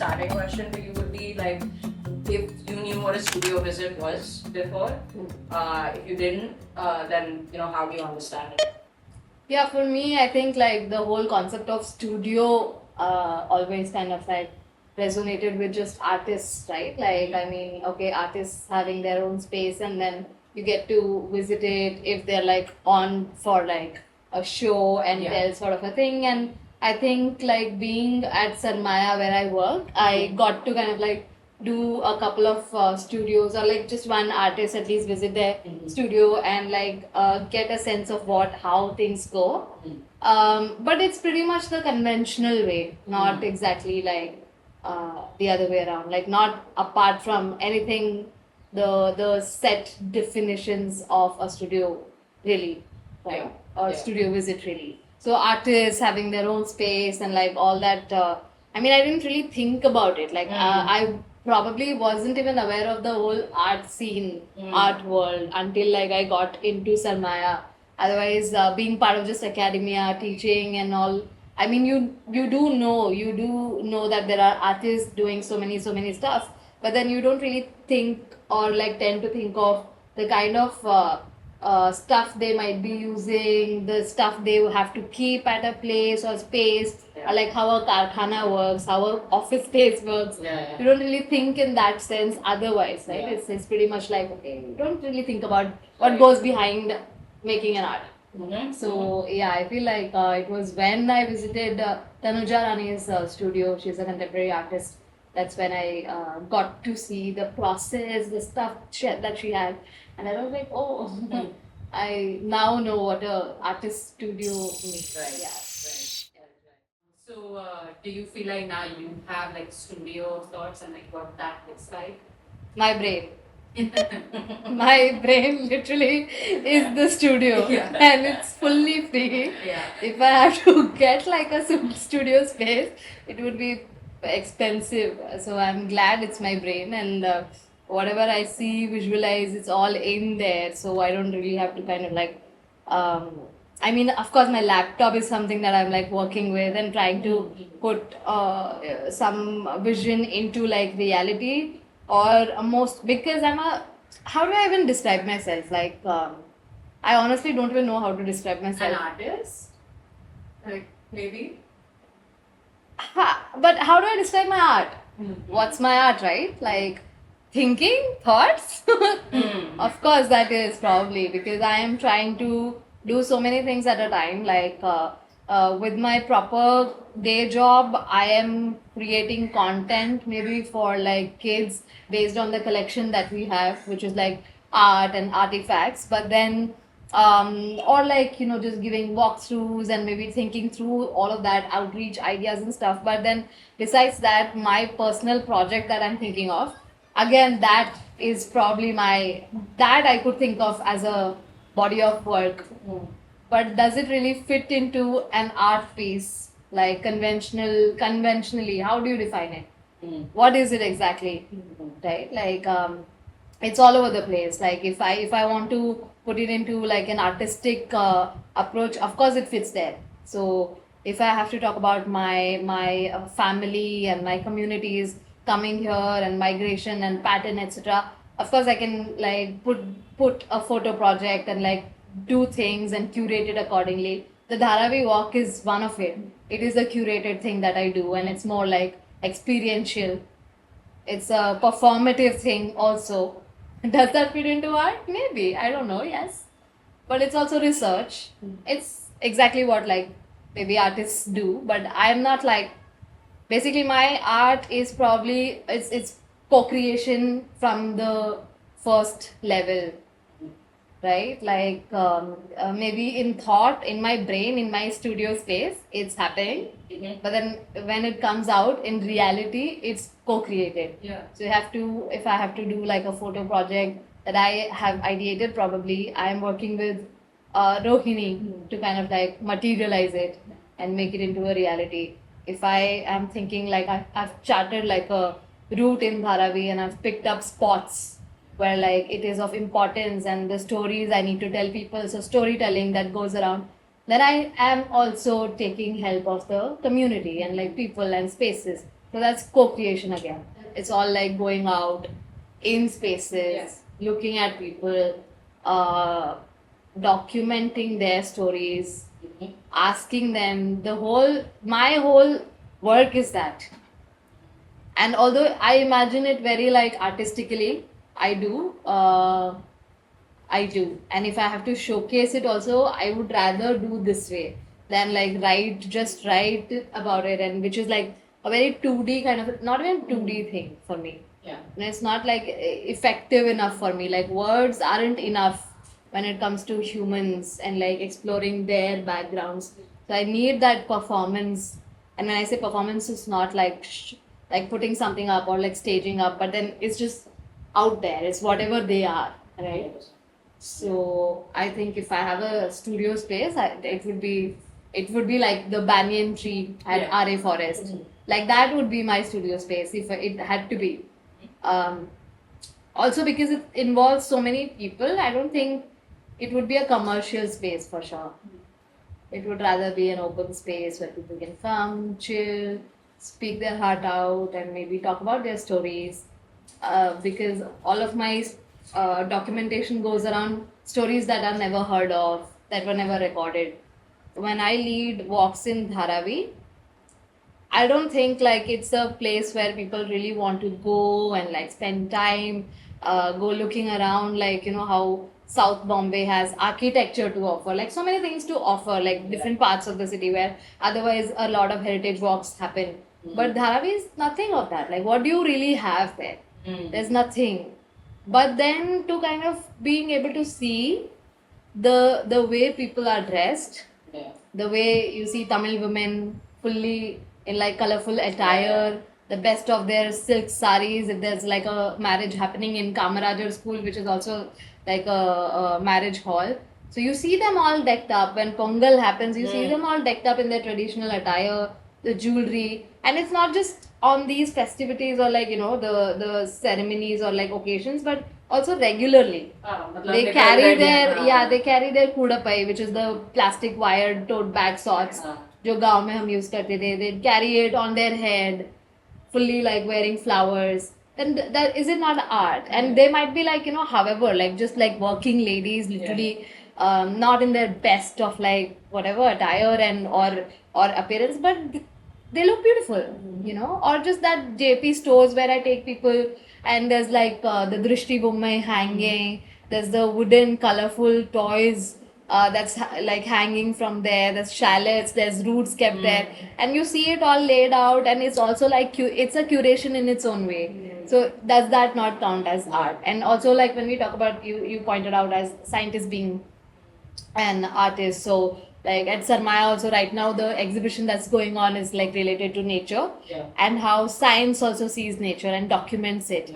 starting question to you would be like, if you knew what a studio visit was before, if you didn't, then how do you understand it? Yeah, for me, I think like the whole concept of studio always kind of like resonated with just artists, right? Like, I mean, okay, artists having their own space and then you get to visit it if they're like on for like a show and tell sort of a thing. And I think like being at Sarmaya where I work, I got to kind of like do a couple of studios or like just one artist at least visit their studio and like get a sense of how things go. But it's pretty much the conventional way, not exactly like the other way around, like not apart from anything the set definitions of a studio really, right? Or studio visit really. So artists having their own space and like all that. I mean, I didn't really think about it. Like I probably wasn't even aware of the whole art scene, art world until like I got into Sarmaya. Otherwise, being part of just academia, teaching and all. I mean, you do know that there are artists doing so many stuff, but then you don't really think or like tend to think of the kind of stuff they might be using, the stuff they have to keep at a place or space, or like how a karkhana works, how a office space works. You don't really think in that sense otherwise, right? It's pretty much like, okay, you don't really think about what goes behind making an art. So yeah, I feel like it was when I visited Tanuja Rani's studio. She's a contemporary artist. That's when I got to see the process, the stuff that she had, and I was like, oh, I now know what a artist studio means. Right. Yeah. So, do you feel like now you have like studio thoughts and like what that looks like? My brain. My brain literally is the studio and it's fully free. If I have to get like a studio space, it would be expensive. So I'm glad it's my brain and whatever I see, visualize, it's all in there. So I don't really have to kind of like I mean, of course, my laptop is something that I'm like working with and trying to put some vision into like reality or most because how do I even describe myself? Like, I honestly don't even know how to describe An myself. artist? Like, maybe? But how do I describe my art? What's my art, right? Like, thinking, thoughts? Of course, that is probably because I am trying to do so many things at a time. Like, with my proper day job, I am creating content maybe for like kids based on the collection that we have, which is like art and artifacts. But then or like just giving walkthroughs and maybe thinking through all of that outreach ideas and stuff. But then besides that, my personal project that I'm thinking of, again, that is probably that I could think of as a body of work. But does it really fit into an art piece like conventionally? How do you define it? What is it exactly? Right, like it's all over the place. Like if I want to put it into like an artistic approach, of course it fits there. So if I have to talk about my family and my communities coming here and migration and pattern, etc., of course I can like put a photo project and like do things and curate it accordingly. The Dharavi walk is one of it. It is a curated thing that I do and it's more like experiential. It's a performative thing also. Does that fit into art? Maybe. I don't know, yes. But it's also research. It's exactly what like maybe artists do, but I'm not like basically my art is probably it's co-creation from the first level, right? Like maybe in thought, in my brain, in my studio space, it's happening. But then when it comes out in reality, it's co-created. So if I have to do like a photo project that I have ideated, probably I'm working with Rohini to kind of like materialize it and make it into a reality. If I am thinking like I've charted like a route in Dharavi and I've picked up spots where like it is of importance and the stories I need to tell people, so storytelling that goes around, then I am also taking help of the community and like people and spaces. So that's co-creation again. It's all like going out in spaces, Yes. looking at people, documenting their stories, asking them. My whole work is that. And although I imagine it very like artistically, I do. I do. And if I have to showcase it also, I would rather do this way than like just write about it, and which is like a very 2D kind of, not even 2D thing for me. Yeah. And it's not like effective enough for me. Like words aren't enough when it comes to humans and like exploring their backgrounds. So I need that performance. And when I say performance, it's not like like putting something up or like staging up, but then it's just out there. It's whatever they are, right? So I think if I have a studio space, it would be like the banyan tree at Yeah. RA Forest. Like that would be my studio space if it had to be. Um, Also because it involves so many people, I don't think it would be a commercial space for sure. It would rather be an open space where people can come, chill, speak their heart out, and maybe talk about their stories. Because all of my documentation goes around stories that are never heard of, that were never recorded. When I lead walks in Dharavi, I don't think like it's a place where people really want to go and like spend time, go looking around, like you know how South Bombay has architecture to offer, like so many things to offer, like different parts of the city where otherwise a lot of heritage walks happen. But Dharavi is nothing of that. Like, what do you really have there? There's nothing. But then to kind of being able to see the way people are dressed, Yeah. the way you see Tamil women fully in like colorful attire, the best of their silk saris. If there's like a marriage happening in Kamarajar school, which is also like a marriage hall, so you see them all decked up. When Pongal happens, you see them all decked up in their traditional attire, the jewelry, and it's not just on these festivities or like you know the ceremonies or like occasions, but also regularly. They carry their they carry their kudapai, which is the plastic wired tote bag sorts जो गांव में हम use करते थे. They carry it on their head, fully like wearing flowers. Then that is it not art? And they might be like you know, however, like just like working ladies, literally, not in their best of like whatever attire and or appearance, but they look beautiful, you know. Or just that JP stores where I take people, and there's like the Drishti Bommai hanging. There's the wooden colorful toys that's like hanging from there. There's shallots, there's roots kept there, and you see it all laid out, and it's also like it's a curation in its own way. So does that not count as art? And also like when we talk about you pointed out as scientists being an artist, so like at Sarmaya also right now the exhibition that's going on is like related to nature, and how science also sees nature and documents it.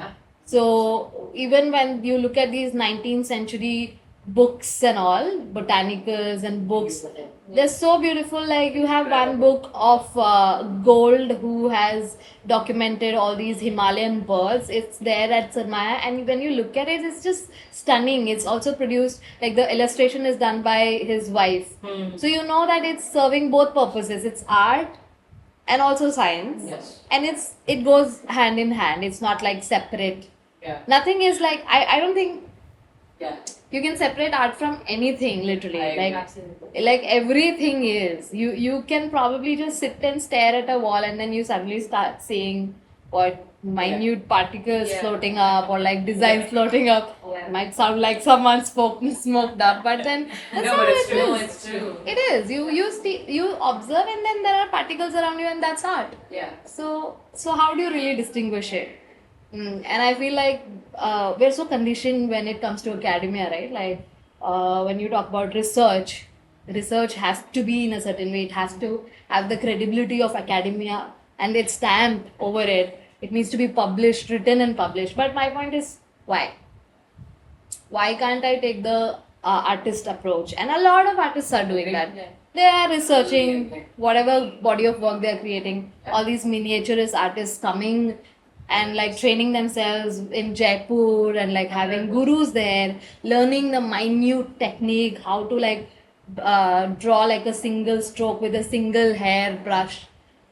So even when you look at these 19th century books and all, botanicals and books, they're so beautiful. Like you have one book of Gold who has documented all these Himalayan birds. It's there at Sarmaya, and when you look at it, it's just stunning. It's also produced, like the illustration is done by his wife. So you know that it's serving both purposes. It's art and also science. Yes. And it goes hand in hand. It's not like separate. Yeah. Nothing is like, I don't think Yeah. you can separate art from anything, literally. I Like like everything is. You can probably just sit and stare at a wall, and then you suddenly start seeing what minute particles floating up, or like designs floating up. Might sound like someone smoked up, but then that's No, how but it's it true. is. It's true. It is. You observe, and then there are particles around you, and that's art. Yeah. So how do you really distinguish it? And I feel like we're so conditioned when it comes to academia, right? Like when you talk about research has to be in a certain way. It has to have the credibility of academia, and it's stamped over it. It needs to be published, written and published. But my point is, why? Why can't I take the artist approach? And a lot of artists are doing that. They are researching whatever body of work they are creating. All these miniaturist artists coming and like training themselves in Jaipur, and like having gurus there, learning the minute technique, how to like draw like a single stroke with a single hair brush.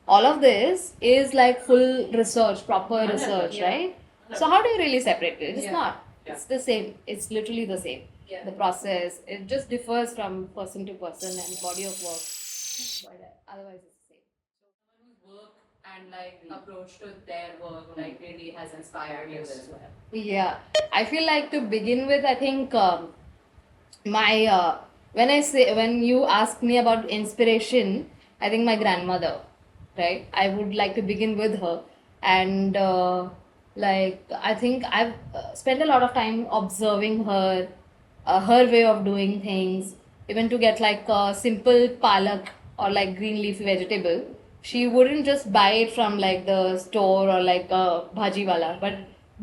all of this is like full research, proper research, Yeah. right? So how do you really separate it? It's Yeah. not. Yeah. It's the same. It's literally the same. Yeah. The process, it just differs from person to person and body of work. But otherwise, it's the same. Someone whose work and like approach to their work like really has inspired you as well. Yeah, I feel like to begin with, I think my when you ask me about inspiration, I think my grandmother, right? I would like to begin with her, and like I think I've spent a lot of time observing her, her way of doing things. Even to get like a simple palak or like green leafy vegetable, she wouldn't just buy it from like the store or like a bhaji wala, but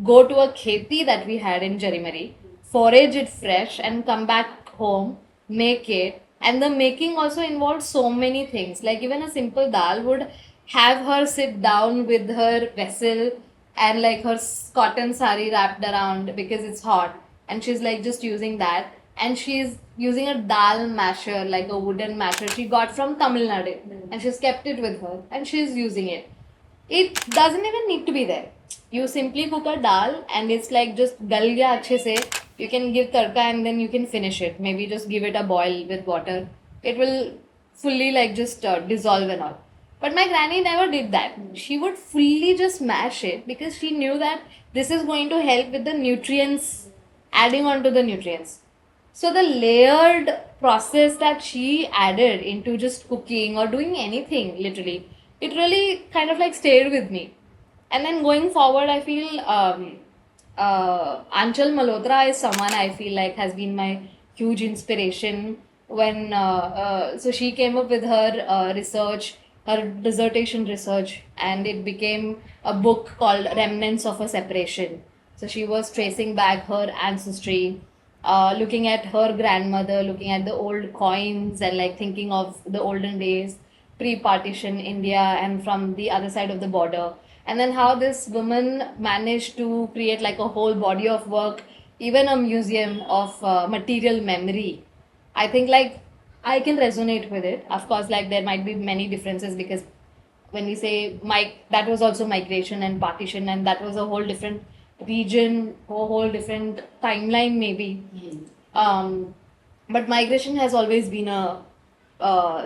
go to a kheti that we had in Jarimari, forage it fresh, and come back home, make it. And the making also involved so many things. Like even a simple dal would have her sit down with her vessel and like her cotton sari wrapped around because it's hot, and she's like just using that, and she's using a dal masher, like a wooden masher she got from Tamil Nadu, and she's kept it with her and she's using it. It doesn't even need to be there. You simply cook a dal and it's like just gal gaya अच्छे से. You can give tadka and then you can finish it. Maybe just give it a boil with water. It will fully like just dissolve and all. But my granny never did that. She would fully just mash it because she knew that this is going to help with the nutrients, adding on to the nutrients. So the layered process that she added into just cooking or doing anything, literally, it really kind of like stayed with me. And then going forward, I feel Anchal Malhotra is someone I feel like has been my huge inspiration. So she came up with her research, her dissertation research, and it became a book called Remnants of a Separation. So she was tracing back her ancestry, looking at her grandmother, looking at the old coins, and like thinking of the olden days, pre-partition India, and from the other side of the border, and then how this woman managed to create like a whole body of work, even a museum of material memory. I think like I can resonate with it. Of course, like there might be many differences because when we say that was also migration and partition, and that was a whole different region, a whole different timeline, maybe. But migration has always been a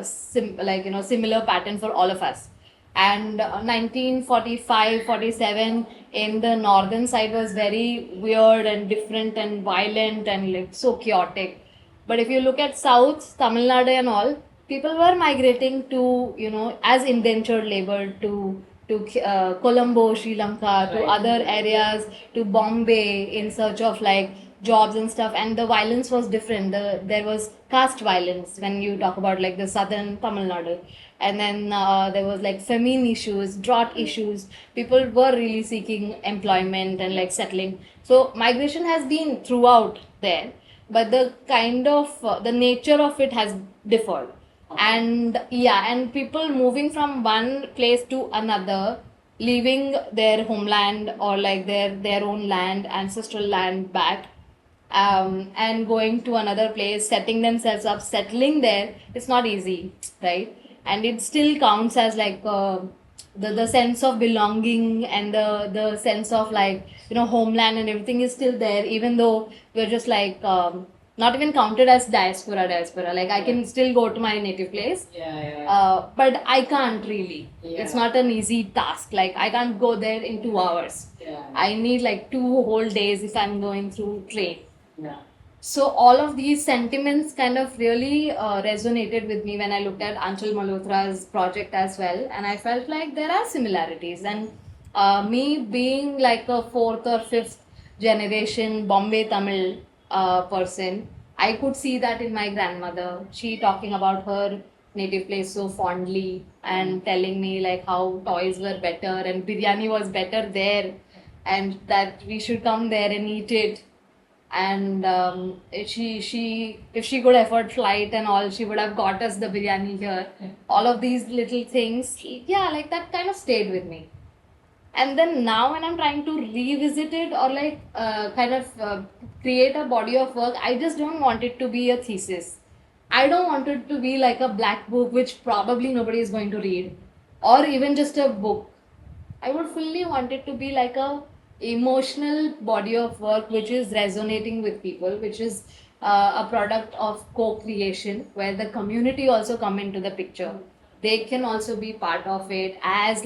similar pattern for all of us. And 1945-47 in the northern side was very weird and different and violent and like so chaotic. But if you look at South, Tamil Nadu and all, people were migrating to, as indentured labor to Colombo, Sri Lanka, to other areas, to Bombay in search of like jobs and stuff. And the violence was different. There was caste violence when you talk about like the southern Tamil Nadu. And then there was like famine issues, drought issues. People were really seeking employment and like settling. So migration has been throughout there, but the kind of the nature of it has differed. And yeah, and people moving from one place to another, leaving their homeland or like their own land, ancestral land back, and going to another place, setting themselves up, settling there. It's not easy, right? And it still counts as like the sense of belonging and the sense of like homeland and everything is still there, even though we're just like not even counted as diaspora. Like I can still go to my native place, but I can't really. It's not an easy task. Like I can't go there in 2 hours. I need like 2 whole days if I'm going through train. So all of these sentiments kind of really resonated with me when I looked at Anchal Malhotra's project as well, and I felt like there are similarities. And me being like a 4th or 5th generation Bombay Tamil person, I could see that in my grandmother. She talking about her native place so fondly and telling me like how toys were better and biryani was better there, and that we should come there and eat it. And she if she could afford flight and all, she would have got us the biryani here. All of these little things, yeah, like that kind of stayed with me. And then now when I'm trying to revisit it or like create a body of work, I just don't want it to be a thesis. I don't want it to be like a black book which probably nobody is going to read. or even just a book. I would fully want it to be like a emotional body of work which is resonating with people, which is a product of co-creation where the community also come into the picture. They can also be part of it as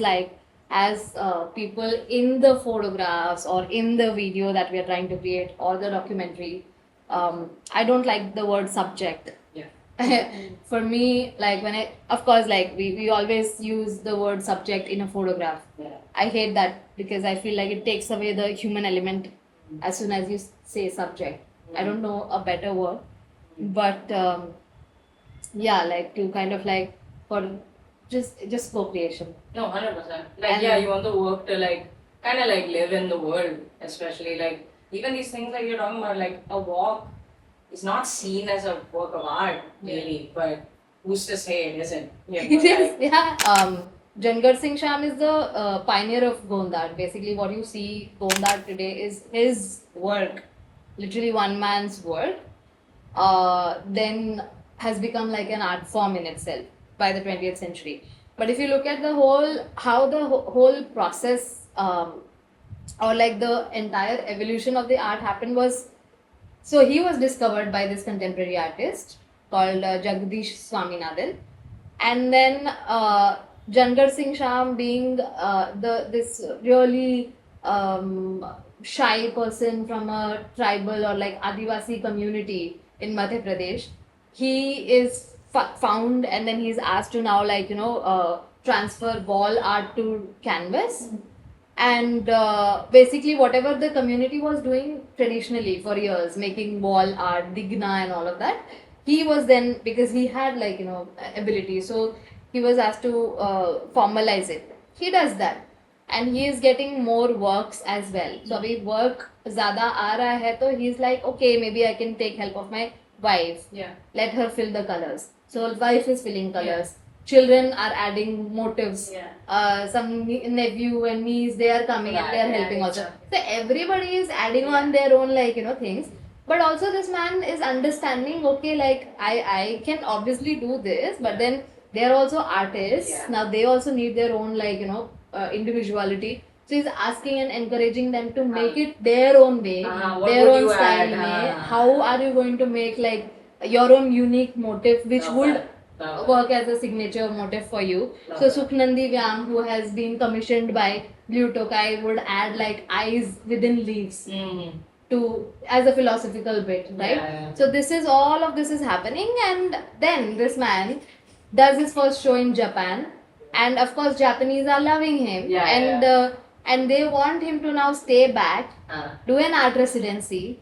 people in the photographs or in the video that we are trying to create or the documentary. I don't like the word subject. For me, like when of course, like we always use the word subject in a photograph. I hate that because I feel like it takes away the human element as soon as you say subject. I don't know a better word, but yeah, like to kind of like for just co-creation. No, 100%. Like, And- yeah, you want the work to like kind of like live in the world, especially like even these things like you're talking about, like a walk is not seen as a work of art, really, but who's to say it isn't? You know, It is, like, yeah. Jangar Singh Sham is the pioneer of Gondar. Basically, what you see Gondar today is his work, literally one man's work. Then has become like an art form in itself by the 20th century. But if you look at the whole, how the whole process or like the entire evolution of the art happened was, so he was discovered by this contemporary artist called Jagdish Swaminathan, and then Jangar Singh Sham being this really shy person from a tribal or like Adivasi community in Madhya Pradesh, he is found and then he's asked to now like transfer wall art to canvas. And basically whatever the community was doing traditionally for years, making wall art, digna and all of that, he was then, because he had like ability, so he was asked to formalize it. He does that and he is getting more works as well. So abhi work zyada aa raha hai, to he's like, okay, maybe I can take help of my wife, yeah. let her fill the colors. So wife is filling colors, children are adding motives, some nephew and niece, they are coming and they are helping also. So everybody is adding on their own like things, but also this man is understanding, okay, like I can obviously do this, but then they are also artists. Now they also need their own like individuality. So he's asking and encouraging them to make it their own way, What their would own you style. add? How are you going to make like your own unique motive which would work as a signature motive for you? So Sukhnandi Vyam, who has been commissioned by Blue Tokai, would add like eyes within leaves to as a philosophical bit, right? Yeah. So all of this is happening, and then this man does his first show in Japan, and of course Japanese are loving him, and they want him to now stay back, do an art residency.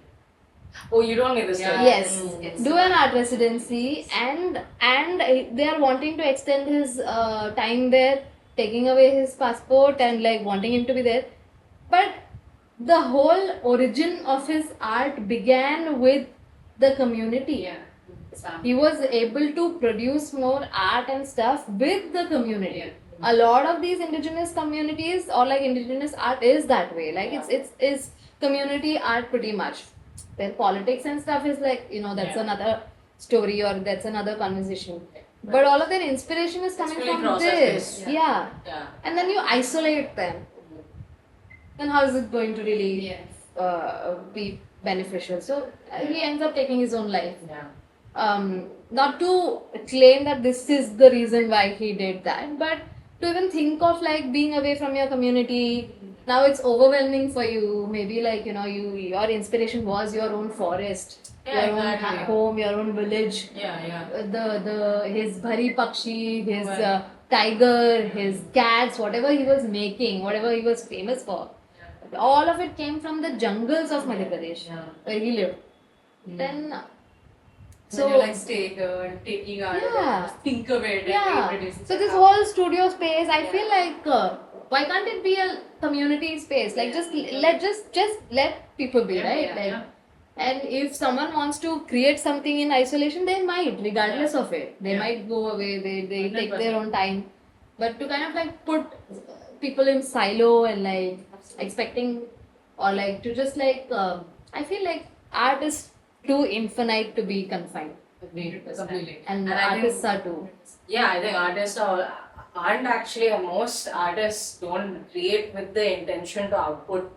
Oh, you don't need this. Yes, do an art residency, and they are wanting to extend his time there, taking away his passport and like wanting him to be there. But the whole origin of his art began with the community. He was able to produce more art and stuff with the community. A lot of these indigenous communities or like indigenous art is that way. Like it's community art pretty much. Then politics and stuff is like that's another story or that's another conversation. But all of their inspiration is coming really from process-based. this. Yeah. And then you isolate them. Then how is it going to really be beneficial? So he ends up taking his own life. Not to claim that this is the reason why he did that, but to even think of like being away from your community. Now it's overwhelming for you. Maybe like your inspiration was your own forest, your own home, your own village. The his bhari pakshi, his tiger, his cats, whatever he was making, whatever he was famous for. All of it came from the jungles of Madhya Pradesh where he lived. Then so you're like stay here and taking art and just think of it and reproduce it. So this whole studio space, I feel like why can't it be a community space? Like just let people be, right? Like, and if someone wants to create something in isolation, they might, regardless of it. They might go away. They take their own time. But to kind of like put people in silo and like expecting or like to just like I feel like art is too infinite to be confined. Completely. And artists are too. Yeah, I think artists are aren't actually, most artists don't create with the intention to output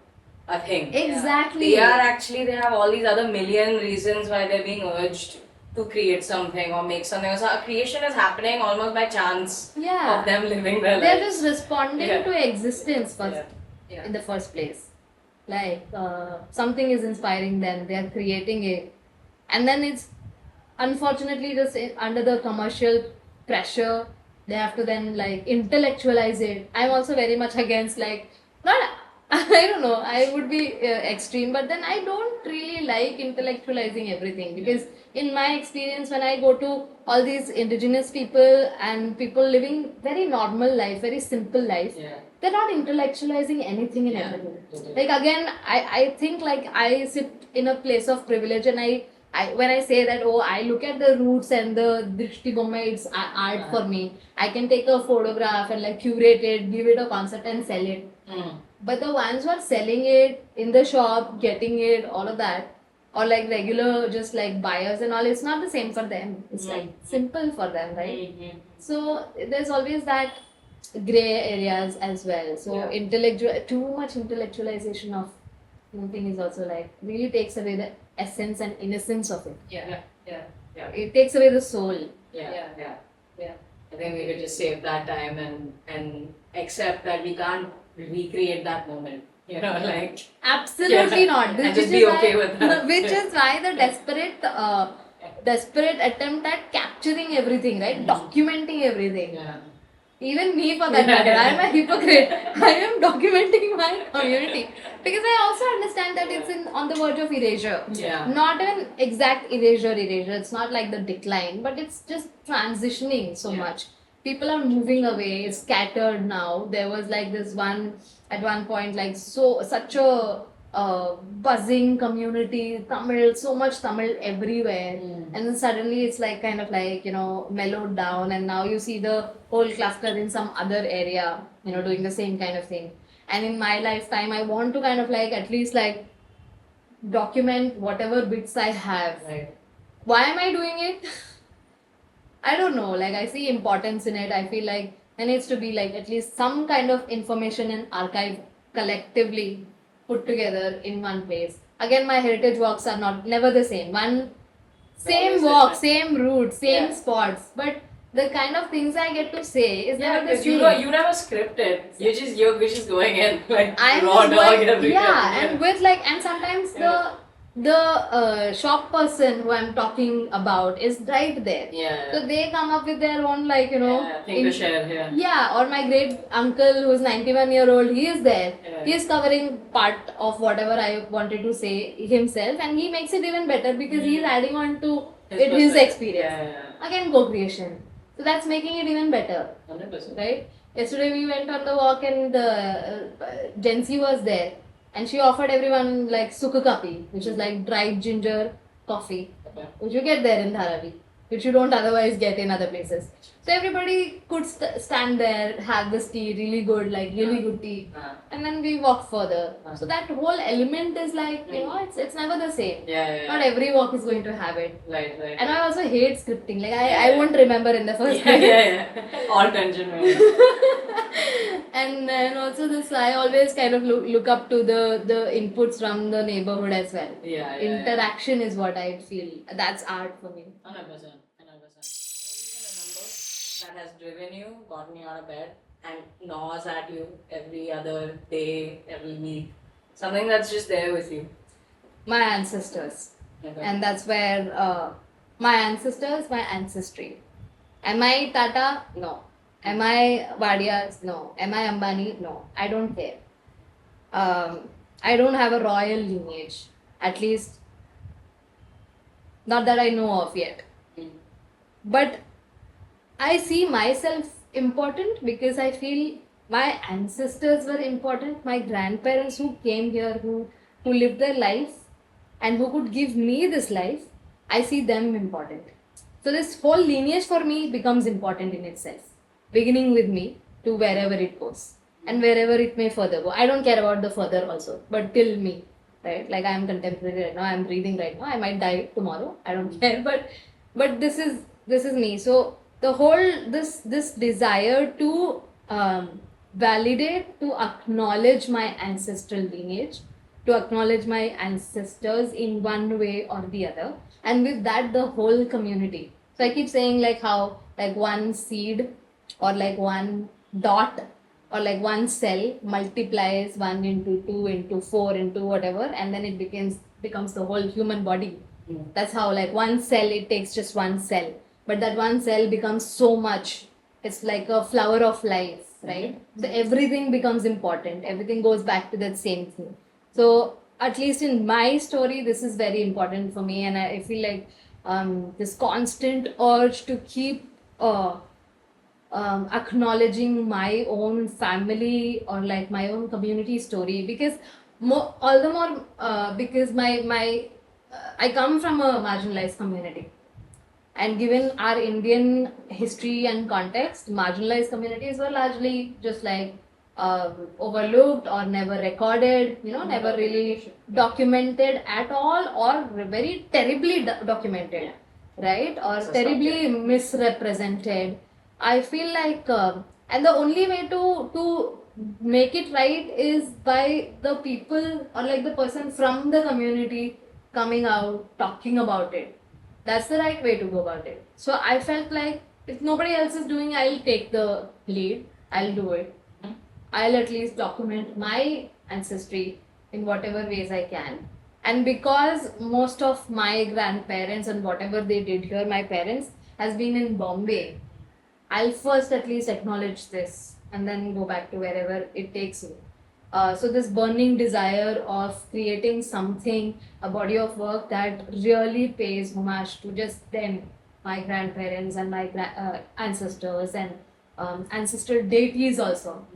a thing. Exactly. They have all these other million reasons why they're being urged to create something or make something. So creation is happening almost by chance Yeah. of them living their They're lives. just responding Yeah. to existence first Yeah. in the first place. Like something is inspiring them, they are creating it, and then it's unfortunately just under the commercial pressure they have to then like intellectualize it. I'm also very much against like not I don't know, I would be extreme, but then I don't really like intellectualizing everything because in my experience when I go to all these indigenous people and people living very normal life, very simple life, they're not intellectualizing anything in everything. Like again, I think like I sit in a place of privilege and I when I say that, oh, I look at the roots and the Drishti Bomma, it's art for me. I can take a photograph and like curate it, give it a concept and sell it. But the ones who are selling it in the shop, getting it, all of that, or like regular just like buyers and all, it's not the same for them. It's like simple for them, right? So there's always that gray areas as well. So too much intellectualization of something is also like really takes away the essence and innocence of it. Yeah. It takes away the soul. Yeah. I think we could just save that time and accept that we can't recreate that moment. Like Absolutely not. And just be okay with that. Which is why the desperate attempt at capturing everything, right? Documenting everything. Even me for that matter, I am a hypocrite. I am documenting my community because I also understand that it's on the verge of erasure. Not an exact erasure. It's not like the decline, but it's just transitioning so much. People are moving away. It's scattered now. There was like this one at one point, like such a buzzing community, Tamil, so much Tamil everywhere, and then suddenly it's like kind of like mellowed down, and now you see the whole cluster in some other area, doing the same kind of thing. And in my lifetime, I want to kind of like at least like document whatever bits I have. Why am I doing it? I don't know. Like I see importance in it. I feel like there needs to be like at least some kind of information and archive collectively put together in one place. Again, my heritage walks are never the same. Same walk, same route, same spots, but the kind of things I get to say is never the same. You never script it. You're just going in like I'm raw just dog going, every time. and with like, and sometimes the shop person who I'm talking about is right there. So they come up with their own like thing to share. Yeah, or my great uncle who's 91-year-old, he is there. He is covering part of whatever I wanted to say himself, and he makes it even better because he is adding on to his experience. Again, co-creation. So that's making it even better. 100%. Right? Yesterday we went on the walk and Jency was there. And she offered everyone like sukha kapi, which is like dried ginger coffee, which you get there in Dharavi, which you don't otherwise get in other places. So everybody could stand there, have this tea, really good tea, and then we walk further. So that whole element is like, it's never the same. Not every walk is going to have it. Right. And I also hate scripting. Like I won't remember in the first place. All tension. And then also this, I always kind of look up to the inputs from the neighborhood as well. Interaction is what I feel. That's art for me. 100%. That has driven you, gotten you out of bed, and gnaws at you every other day, every week. Something that's just there with you. My ancestors. And that's where my ancestors, my ancestry. Am I Tata? No. Am I Vadias? No. Am I Ambani? No. I don't care. I don't have a royal lineage. At least, not that I know of yet. But I see myself important because I feel my ancestors were important. My grandparents who came here, who lived their life and who could give me this life, I see them important. So this whole lineage for me becomes important in itself. Beginning with me to wherever it goes and wherever it may further go. I don't care about the further also, but till me, right? Like I am contemporary right now, I am breathing right now. I might die tomorrow. I don't care, but this is me. So the whole this desire to validate, to acknowledge my ancestral lineage, to acknowledge my ancestors in one way or the other, and with that the whole community. So I keep saying like how like one seed or like one dot or like one cell multiplies 1 into 2 into 4 into whatever, and then it becomes the whole human body. That's how like one cell, it takes just one cell, but that one cell becomes so much. It's like a flower of life, right? So everything becomes important, everything goes back to that same thing. So at least in my story, this is very important for me, and I feel like this constant urge to keep acknowledging my own family or like my own community story, because all the more because my I come from a marginalized community, and given our Indian history and context, marginalized communities were largely just like overlooked or never recorded, never really documented at all, or very terribly documented, right? Or terribly misrepresented. I feel like, and the only way to make it right is by the people or like the person from the community coming out talking about it. That's the right way to go about it. So I felt like if nobody else is doing, I'll take the lead. I'll do it. I'll at least document my ancestry in whatever ways I can. And because most of my grandparents and whatever they did here, my parents, has been in Bombay, I'll first at least acknowledge this and then go back to wherever it takes me. So this burning desire of creating something, a body of work that really pays homage to just them, my grandparents and my ancestors and ancestral deities also.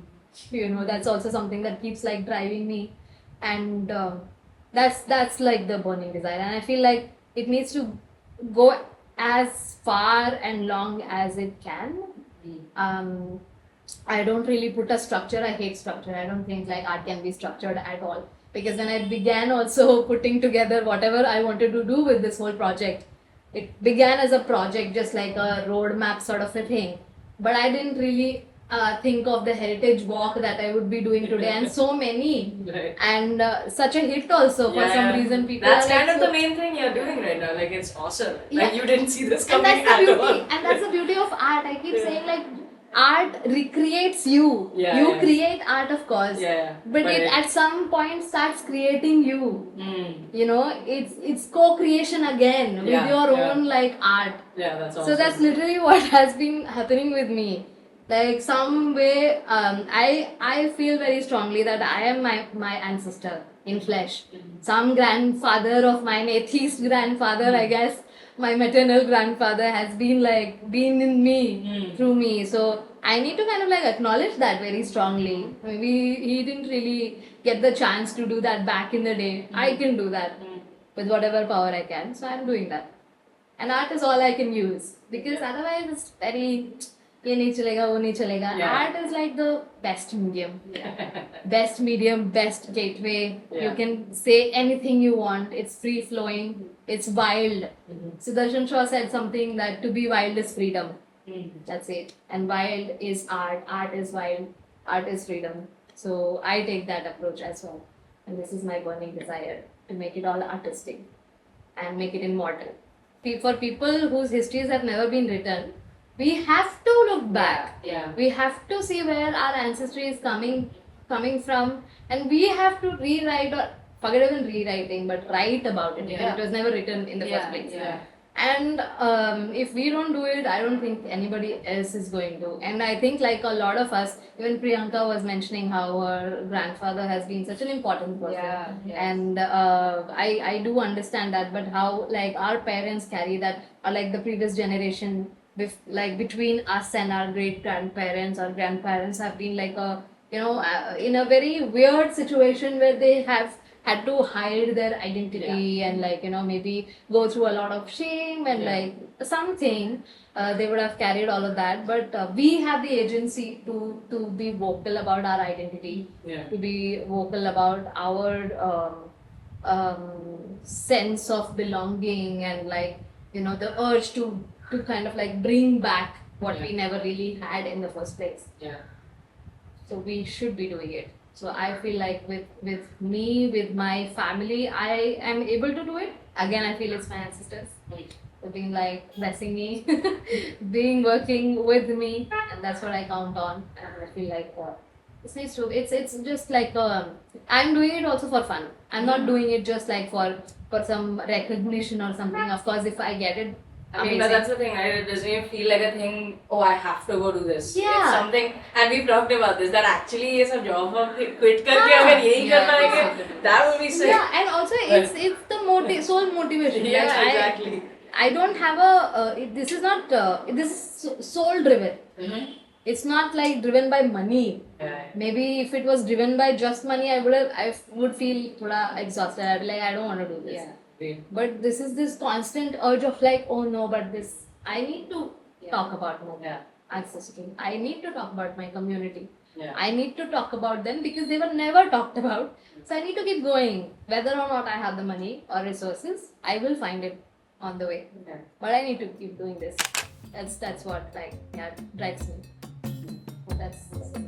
That's also something that keeps like driving me, and that's like the burning desire. And I feel like it needs to go as far and long as it can. I don't really put a structure. I hate structure. I don't think like art can be structured at all. Because when I began also putting together whatever I wanted to do with this whole project, it began as a project, just like a roadmap sort of a thing. But I didn't really think of the heritage walk that I would be doing today, and so many, Right. and such a hit also for some reason. People That's are kind like, of the main thing you're doing right now. Like it's awesome. Yeah. Like you didn't see this and coming that's the at all. beauty, and that's the beauty of art. I keep Yeah. saying like art recreates you. Yeah, You yeah. create art, of course. Yeah. But it at some point starts creating you. It's co-creation again with Yeah, your yeah. own like art. Yeah, that's awesome. So that's literally what has been happening with me. Like some way, I feel very strongly that I am my ancestor in flesh. Some grandfather of mine, atheist grandfather, I guess, my maternal grandfather has been in me through me. So I need to kind of like acknowledge that very strongly. Maybe he didn't really get the chance to do that back in the day. I can do that with whatever power I can. So I'm doing that. And art is all I can use, because otherwise it's very ye nahi chalega, wo nahi chalega. Yeah. Art is like the best medium. Best medium, best gateway. Yeah. You can say anything you want. It's free flowing. It's wild. Sudarshan Shaw said something that to be wild is freedom. That's it. And wild is art. Art is wild. Art is freedom. So I take that approach as well. And this is my burning desire to make it all artistic and make it immortal. For people whose histories have never been written, we have to look back. Yeah. We have to see where our ancestry is coming from, and we have to rewrite, or forget even rewriting, but write about it. Yeah. It was never written in the first place. Yeah. And if we don't do it, I don't think anybody else is going to. And I think like a lot of us, even Priyanka was mentioning how her grandfather has been such an important person. Yeah. And I do understand that, but how like our parents carry that, or like the previous generation, like between us and our great grandparents or grandparents have been like in a very weird situation where they have had to hide their identity and like maybe go through a lot of shame and like something. They would have carried all of that, but we have the agency to be vocal about our identity, to be vocal about our sense of belonging, and like the urge to kind of like bring back what we never really had in the first place. Yeah. So we should be doing it. So I feel like with me, with my family, I am able to do it. Again, I feel it's my ancestors for being like blessing me, being working with me, and that's what I count on. And I feel like it's nice to. It's just like I'm doing it also for fun. I'm not doing it just like for some recognition or something. Of course, if I get it, I mean, amazing. but that's the thing, right? It doesn't even feel like a thing, oh, I have to go do this. Yeah. It's something, and we've talked about this, that actually is a job of quit करके हाँ. अगर यही Yeah, करना है exactly. कि that would be sick. Yeah, and also it's the sole motivation. Yeah, Like, exactly. I don't have a. This is not. This is soul driven. Mm-hmm. It's not like driven by money. Yeah. Maybe if it was driven by just money, I would feel thoda exhausted. I'd be like, I don't want to do this. Yeah. But this is this constant urge of like, oh no, but this I need to talk about my Yeah. ancestry. I need to talk about my community. Yeah. I need to talk about them because they were never talked about. So I need to keep going. Whether or not I have the money or resources, I will find it on the way. Yeah. But I need to keep doing this. That's what drives me. That's